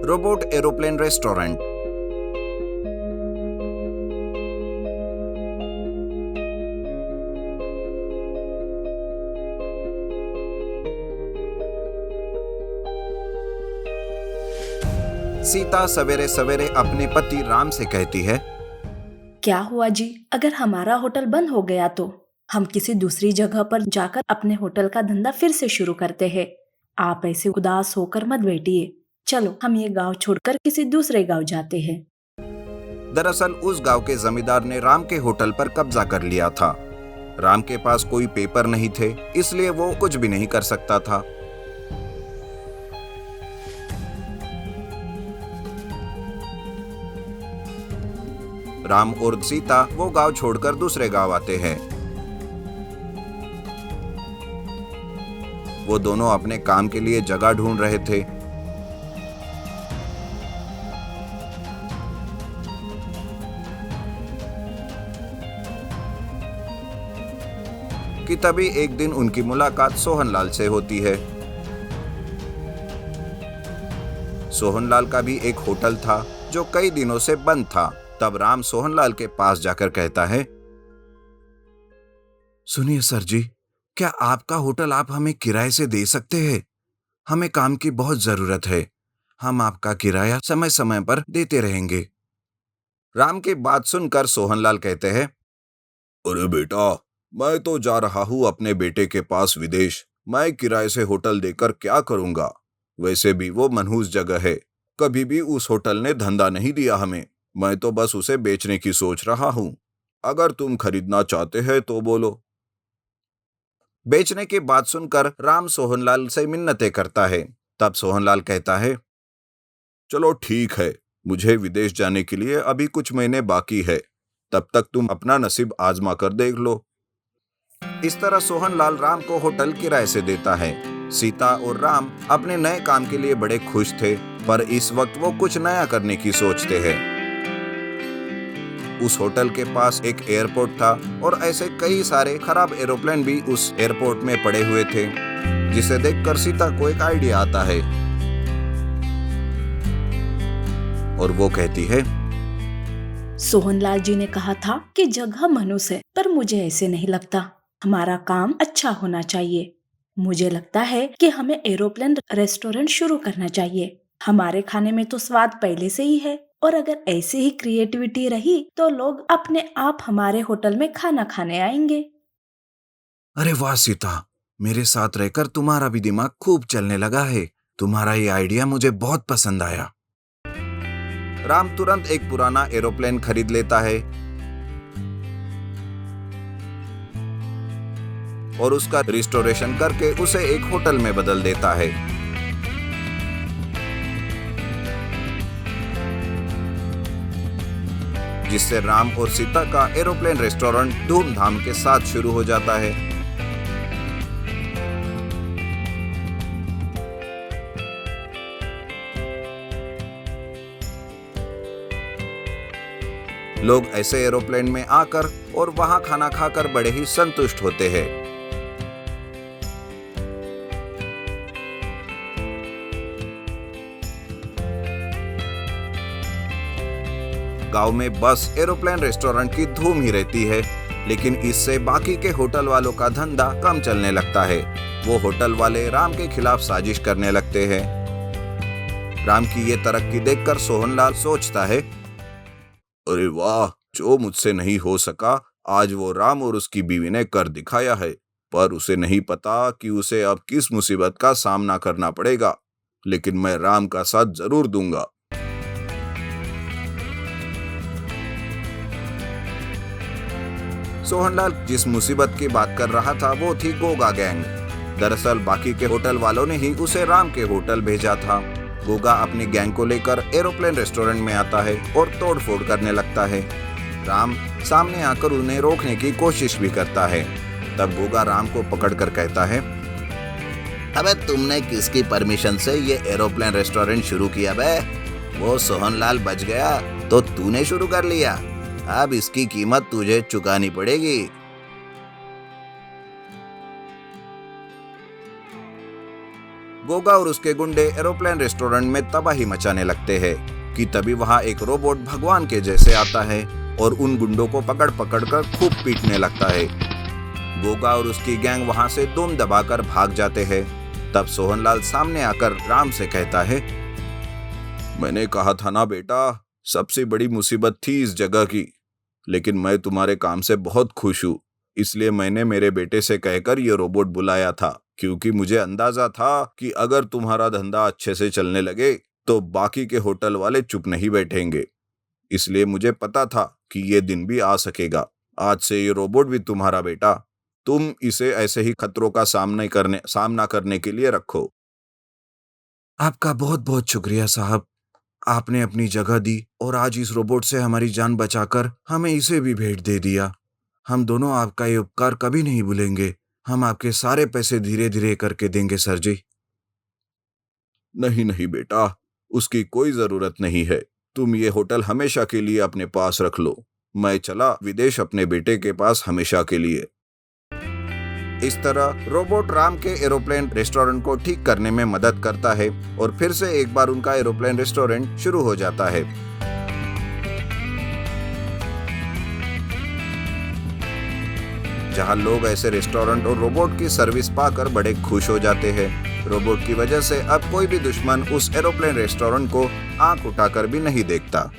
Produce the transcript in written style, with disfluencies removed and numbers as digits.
Robot aeroplane restaurant. Sita सवेरे सवेरे अपने पति राम से कहती है, क्या हुआ जी, अगर हमारा होटल बंद हो गया तो हम किसी दूसरी जगह पर जाकर अपने होटल का धंधा फिर से शुरू करते हैं। आप ऐसे उदास होकर मत बैठिए, चलो हम ये गांव छोड़कर किसी दूसरे गांव जाते हैं। दरअसल उस गांव के जमींदार ने राम के होटल पर कब्जा कर लिया था। राम के पास कोई पेपर नहीं थे, इसलिए वो कुछ भी नहीं कर सकता था। राम और सीता वो गांव छोड़कर दूसरे गांव आते हैं। वो दोनों अपने काम के लिए जगह ढूंढ रहे थे कि तभी एक दिन उनकी मुलाकात सोहनलाल से होती है। सोहनलाल का भी एक होटल था जो कई दिनों से बंद था। तब राम सोहनलाल के पास जाकर कहता है, सुनिए सर जी, क्या आपका होटल आप हमें किराए से दे सकते हैं? हमें काम की बहुत जरूरत है। हम आपका किराया समय समय पर देते रहेंगे। राम की बात सुनकर सोहनलाल कहते हैं, अरे बेटा, मैं तो जा रहा हूँ अपने बेटे के पास विदेश। मैं किराए से होटल देकर क्या करूंगा? वैसे भी वो मनहूस जगह है, कभी भी उस होटल ने धंधा नहीं दिया हमें। मैं तो बस उसे बेचने की सोच रहा हूं। अगर तुम खरीदना चाहते हैं तो बोलो। बेचने की बात सुनकर राम सोहनलाल से मिन्नतें करता है। तब सोहनलाल कहता है, चलो ठीक है, मुझे विदेश जाने के लिए अभी कुछ महीने बाकी है। तब तक तुम अपना नसीब आजमा कर देख लो। इस तरह सोहनलाल राम को होटल किराए से देता है। सीता और राम अपने नए काम के लिए बड़े खुश थे, पर इस वक्त वो कुछ नया करने की सोचते हैं। उस होटल के पास एक एयरपोर्ट था और ऐसे कई सारे खराब एरोप्लेन भी उस एयरपोर्ट में पड़े हुए थे, जिसे देखकर सीता को एक आइडिया आता है और वो कहती है, सोहनलाल जी ने कहा था कि जगह मनुष्य है, पर मुझे ऐसे नहीं लगता। हमारा काम अच्छा होना चाहिए। मुझे लगता है कि हमें एरोप्लेन रेस्टोरेंट शुरू करना चाहिए। हमारे खाने में तो स्वाद पहले से ही है, और अगर ऐसी ही क्रिएटिविटी रही तो लोग अपने आप हमारे होटल में खाना खाने आएंगे। अरे वाह सीता, मेरे साथ रहकर तुम्हारा भी दिमाग खूब चलने लगा है। तुम्हारा ये आइडिया मुझे बहुत पसंद आया। राम तुरंत एक पुराना एरोप्लेन खरीद लेता है और उसका रिस्टोरेशन करके उसे एक होटल में बदल देता है। जिससे राम और सीता का एरोप्लेन रेस्टोरेंट धूमधाम के साथ शुरू हो जाता है। लोग ऐसे एरोप्लेन में आकर और वहां खाना खाकर बड़े ही संतुष्ट होते हैं। गांव में बस एरोप्लेन रेस्टोरेंट की धूम ही रहती है, लेकिन इससे बाकी के होटल वालों का धंधा कम चलने लगता है। वो होटल वाले राम के खिलाफ साजिश करने लगते हैं। राम की ये तरक्की देखकर सोहनलाल सोचता है, अरे वाह, जो मुझसे नहीं हो सका आज वो राम और उसकी बीवी ने कर दिखाया है। पर उसे नहीं पता कि उसे अब किस मुसीबत का सामना करना पड़ेगा, लेकिन मैं राम का साथ जरूर दूंगा। सोहनलाल जिस मुसीबत की बात कर रहा था वो थी गोगा गैंग। दरअसल बाकी के होटल वालों ने ही उसे राम के होटल भेजा था। गोगा अपनी गैंग को लेकर एरोप्लेन रेस्टोरेंट में आता है और तोड़फोड़ करने लगता है। राम सामने आकर उन्हें रोकने की कोशिश भी करता है। तब गोगा राम को पकड़कर कहता है, अबे तुमने किसकी परमिशन से ये एरोप्लेन रेस्टोरेंट शुरू किया बे? वो सोहनलाल बच गया तो तूने शुरू कर लिया। अब इसकी कीमत तुझे चुकानी पड़ेगी। गोगा और उसके गुंडे एरोप्लेन रेस्टोरेंट में तबाही मचाने लगते हैं कि तभी वहाँ एक रोबोट भगवान के जैसे आता है और उन गुंडों को पकड़ पकड़ कर खूब पीटने लगता है। गोगा और उसकी गैंग वहाँ से दुम दबाकर भाग जाते हैं। तब सोहनलाल सामने आकर राम से कहता है, मैंने कहा था ना बेटा, सबसे बड़ी मुसीबत थी इस जगह की, लेकिन मैं तुम्हारे काम से बहुत खुश हूँ, इसलिए मैंने मेरे बेटे से कहकर ये रोबोट बुलाया था, क्योंकि मुझे अंदाजा था कि अगर तुम्हारा धंधा अच्छे से चलने लगे तो बाकी के होटल वाले चुप नहीं बैठेंगे। इसलिए मुझे पता था कि ये दिन भी आ सकेगा। आज से ये रोबोट भी तुम्हारा बेटा, तुम इसे ऐसे ही खतरों का सामना करने के लिए रखो। आपका बहुत बहुत शुक्रिया साहब, आपने अपनी जगह दी और आज इस रोबोट से हमारी जान बचाकर हमें इसे भी भेंट दे दिया। हम दोनों आपका ये उपकार कभी नहीं भूलेंगे। हम आपके सारे पैसे धीरे धीरे करके देंगे सर जी। नहीं नहीं बेटा, उसकी कोई जरूरत नहीं है। तुम ये होटल हमेशा के लिए अपने पास रख लो। मैं चला विदेश अपने बेटे के पास हमेशा के लिए। इस तरह रोबोट राम के एरोप्लेन रेस्टोरेंट को ठीक करने में मदद करता है और फिर से एक बार उनका एरोप्लेन रेस्टोरेंट शुरू हो जाता है। जहां लोग ऐसे रेस्टोरेंट और रोबोट की सर्विस पाकर बड़े खुश हो जाते हैं। रोबोट की वजह से अब कोई भी दुश्मन उस एरोप्लेन रेस्टोरेंट को आंख उठाकर भी नहीं देखता।